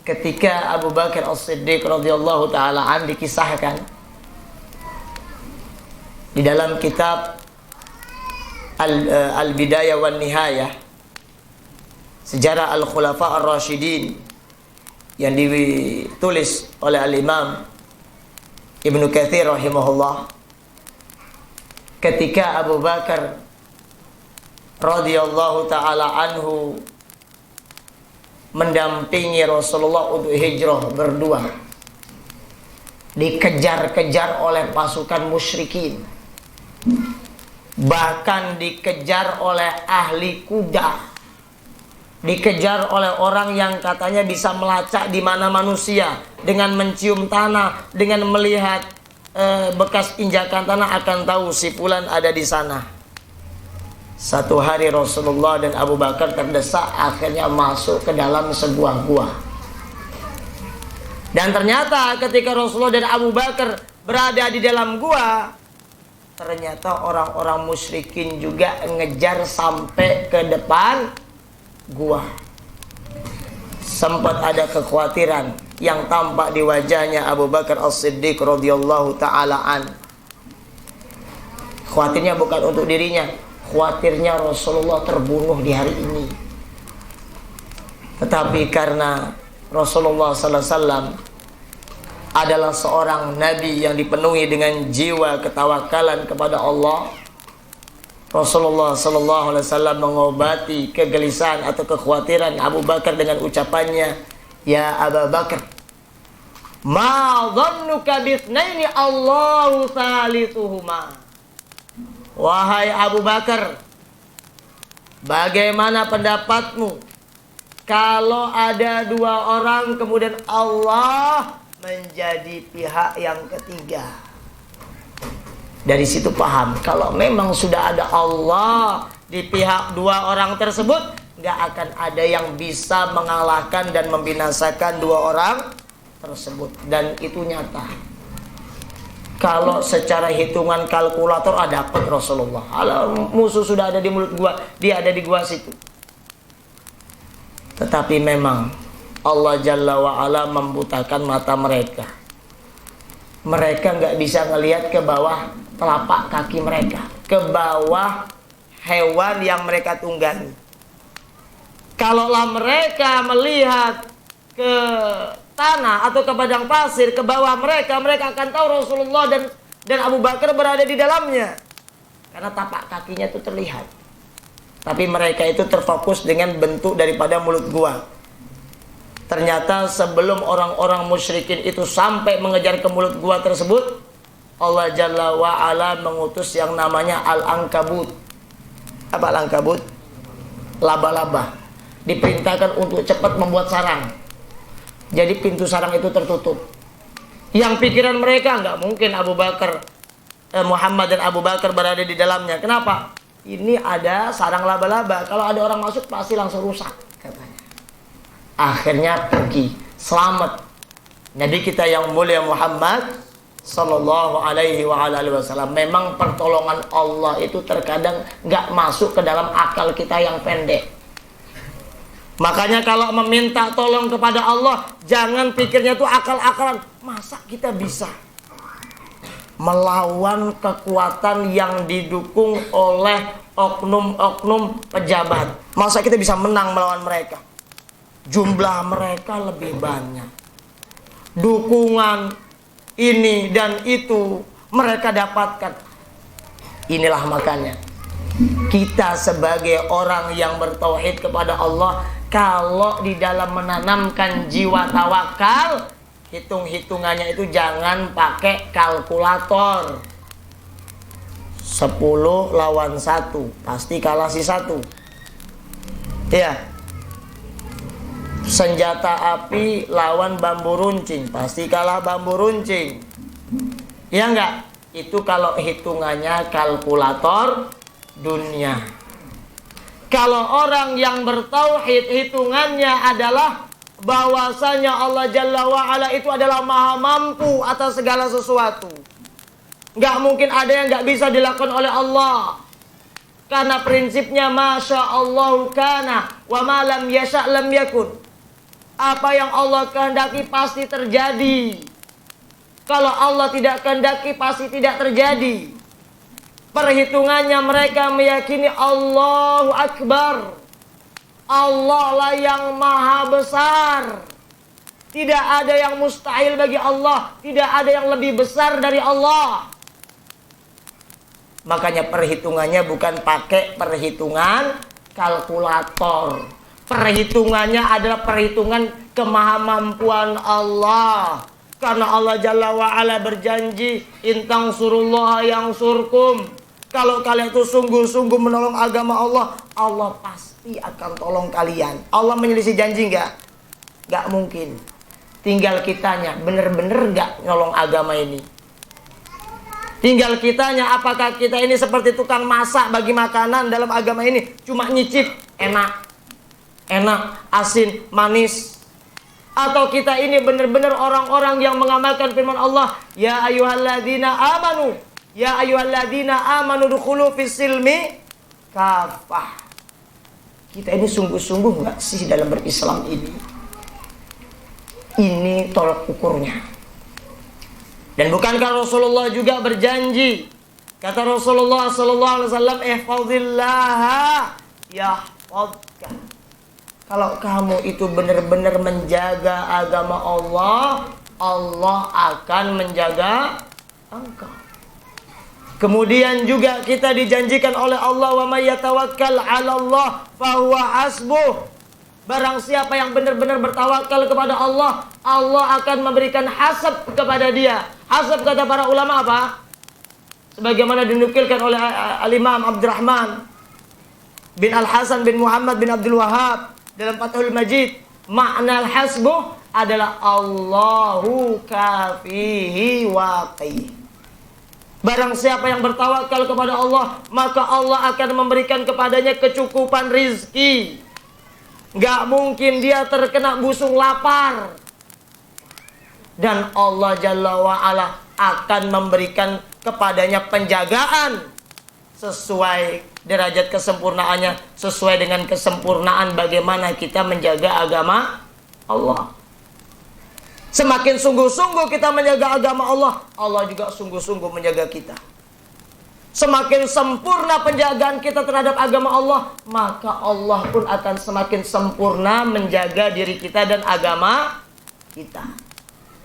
ketika Abu Bakar As-Siddiq radhiyallahu taala an dikisahkan di dalam kitab Al-Bidayah wan Nihayah, sejarah Al-Khulafa Ar-Rasyidin yang ditulis oleh Al-Imam Ibnu Katsir rahimahullah. Ketika Abu Bakar radhiyallahu taala anhu mendampingi Rasulullah untuk hijrah berdua, dikejar-kejar oleh pasukan musyrikin, bahkan dikejar oleh ahli kuda, dikejar oleh orang yang katanya bisa melacak di mana manusia dengan mencium tanah, dengan melihat bekas injakan tanah akan tahu si fulan ada di sana. Satu hari Rasulullah dan Abu Bakar terdesak, akhirnya masuk ke dalam sebuah gua. Dan ternyata ketika Rasulullah dan Abu Bakar berada di dalam gua, ternyata orang-orang musyrikin juga ngejar sampai ke depan gua. Sempat ada kekhawatiran yang tampak di wajahnya Abu Bakar As-Siddiq radhiyallahu taala an. Khawatirnya bukan untuk dirinya, khawatirnya Rasulullah terbunuh di hari ini. Tetapi karena Rasulullah sallallahu alaihi wasallam adalah seorang nabi yang dipenuhi dengan jiwa ketawakalan kepada Allah, Rasulullah sallallahu alaihi wasallam mengobati kegelisahan atau kekhawatiran Abu Bakar dengan ucapannya, "Ya Abu Bakar, ma dhannuka bitsnaini Allahu tsalisuhuma." Wahai Abu Bakar, bagaimana pendapatmu kalau ada dua orang kemudian Allah menjadi pihak yang ketiga? Dari situ paham, kalau memang sudah ada Allah di pihak dua orang tersebut, nggak akan ada yang bisa mengalahkan dan membinasakan dua orang tersebut. Dan itu nyata. Kalau secara hitungan kalkulator dapat Rasulullah. Kalau musuh sudah ada di mulut gua, dia ada di gua situ. Tetapi memang Allah Jalla wa'ala membutakan mata mereka. Mereka nggak bisa ngelihat ke bawah telapak kaki mereka, ke bawah hewan yang mereka tunggangi. Kalaulah mereka melihat ke tanah atau ke padang pasir, ke bawah mereka akan tahu Rasulullah dan Abu Bakar berada di dalamnya, karena tapak kakinya itu terlihat. Tapi mereka itu terfokus dengan bentuk daripada mulut gua. Ternyata sebelum orang-orang musyrikin itu sampai mengejar ke mulut gua tersebut, Allah Jalla wa'ala mengutus yang namanya Al-Ankabut. Apa Al-Ankabut? Laba-laba. Diperintahkan untuk cepat membuat sarang. Jadi pintu sarang itu tertutup. Yang pikiran mereka, nggak mungkin Muhammad dan Abu Bakar berada di dalamnya. Kenapa? Ini ada sarang laba-laba. Kalau ada orang masuk pasti langsung rusak, katanya. Akhirnya pergi, selamat. Nabi kita yang mulia Muhammad sallallahu alaihi wasallam. Memang pertolongan Allah itu terkadang nggak masuk ke dalam akal kita yang pendek. Makanya kalau meminta tolong kepada Allah, jangan pikirnya tuh akal-akalan. Masa kita bisa melawan kekuatan yang didukung oleh oknum-oknum pejabat? Masa kita bisa menang melawan mereka? Jumlah mereka lebih banyak. Dukungan ini dan itu mereka dapatkan. Inilah makanya kita sebagai orang yang bertauhid kepada Allah, kalau di dalam menanamkan jiwa tawakal, hitung-hitungannya itu jangan pakai kalkulator. 10 lawan 1 pasti kalah si 1. Ya. Senjata api lawan bambu runcing, pasti kalah bambu runcing. Ya enggak? Itu kalau hitungannya kalkulator dunia. Kalau orang yang bertauhid, hitungannya adalah bahwasanya Allah Jalla wa'ala itu adalah maha mampu atas segala sesuatu. Nggak mungkin ada yang nggak bisa dilakukan oleh Allah. Karena prinsipnya Masya Allah kana wa ma lam yasha' lam yakun. Apa yang Allah kehendaki pasti terjadi. Kalau Allah tidak kehendaki pasti tidak terjadi. Perhitungannya mereka meyakini Allahu Akbar. Allah lah yang maha besar. Tidak ada yang mustahil bagi Allah. Tidak ada yang lebih besar dari Allah. Makanya perhitungannya bukan pakai perhitungan kalkulator. Perhitungannya adalah perhitungan kemahamampuan Allah. Karena Allah Jalla wa'ala berjanji, intang surullah yang surkum. Kalau kalian itu sungguh-sungguh menolong agama Allah, Allah pasti akan tolong kalian. Allah menyelisih janji nggak? Nggak mungkin. Tinggal kitanya bener-bener nggak nolong agama ini. Tinggal kitanya, apakah kita ini seperti tukang masak bagi makanan dalam agama ini, cuma nyicip, enak, asin, manis. Atau kita ini benar-benar orang-orang yang mengamalkan firman Allah, ya ayyuhalladzina amanu, ya ayyuhalladzina amanu dukhulu fis silmi kafah. Kita ini sungguh-sungguh nggak sih dalam berislam ini? Ini tolak ukurnya. Dan bukankah Rasulullah juga berjanji? Kata Rasulullah sallallahu alaihi wasallam, ihfazillaha yahfazka. Kalau kamu itu benar-benar menjaga agama Allah, Allah akan menjaga engkau. Kemudian juga kita dijanjikan oleh Allah, wa may yatawakkal 'ala Allah fahuwa hasbuh. Barang siapa yang benar-benar bertawakal kepada Allah, Allah akan memberikan hasab kepada dia. Hasab kata para ulama apa? Sebagaimana dinukilkan oleh Al-Imam Abdurrahman bin Al-Hasan bin Muhammad bin Abdul Wahhab dalam Fathul Majid, makna al-hasbuh adalah Allahu kafihi waqih. Barang siapa yang bertawakal kepada Allah, maka Allah akan memberikan kepadanya kecukupan rizki. Gak mungkin dia terkena busung lapar. Dan Allah Jalla wa'ala akan memberikan kepadanya penjagaan sesuai derajat kesempurnaannya, sesuai dengan kesempurnaan bagaimana kita menjaga agama Allah. Semakin sungguh-sungguh kita menjaga agama Allah, Allah juga sungguh-sungguh menjaga kita. Semakin sempurna penjagaan kita terhadap agama Allah, maka Allah pun akan semakin sempurna menjaga diri kita dan agama kita.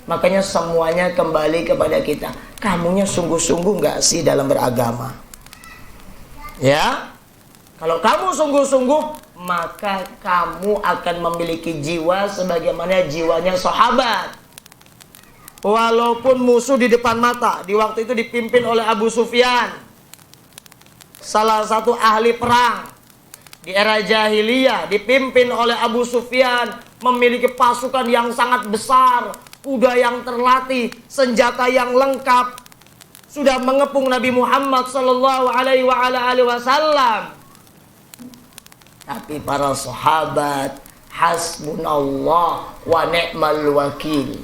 Makanya semuanya kembali kepada kita. Kamunya sungguh-sungguh nggak sih dalam beragama? Ya, kalau kamu sungguh-sungguh, maka kamu akan memiliki jiwa sebagaimana jiwanya sahabat. Walaupun musuh di depan mata, di waktu itu dipimpin oleh Abu Sufyan, salah satu ahli perang di era jahiliyah, dipimpin oleh Abu Sufyan, memiliki pasukan yang sangat besar, kuda yang terlatih, senjata yang lengkap, sudah mengepung Nabi Muhammad sallallahu alaihi wasallam. Tapi para sahabat, hasbunallah wa ni'mal wakil.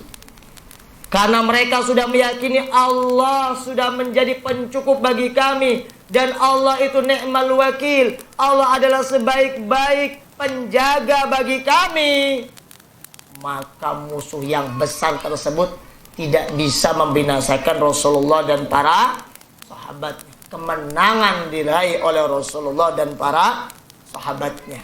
Karena mereka sudah meyakini Allah sudah menjadi pencukup bagi kami. Dan Allah itu ni'mal wakil. Allah adalah sebaik-baik penjaga bagi kami. Maka musuh yang besar tersebut tidak bisa membinasakan Rasulullah dan para sahabat. Kemenangan diraih oleh Rasulullah dan para sahabatnya.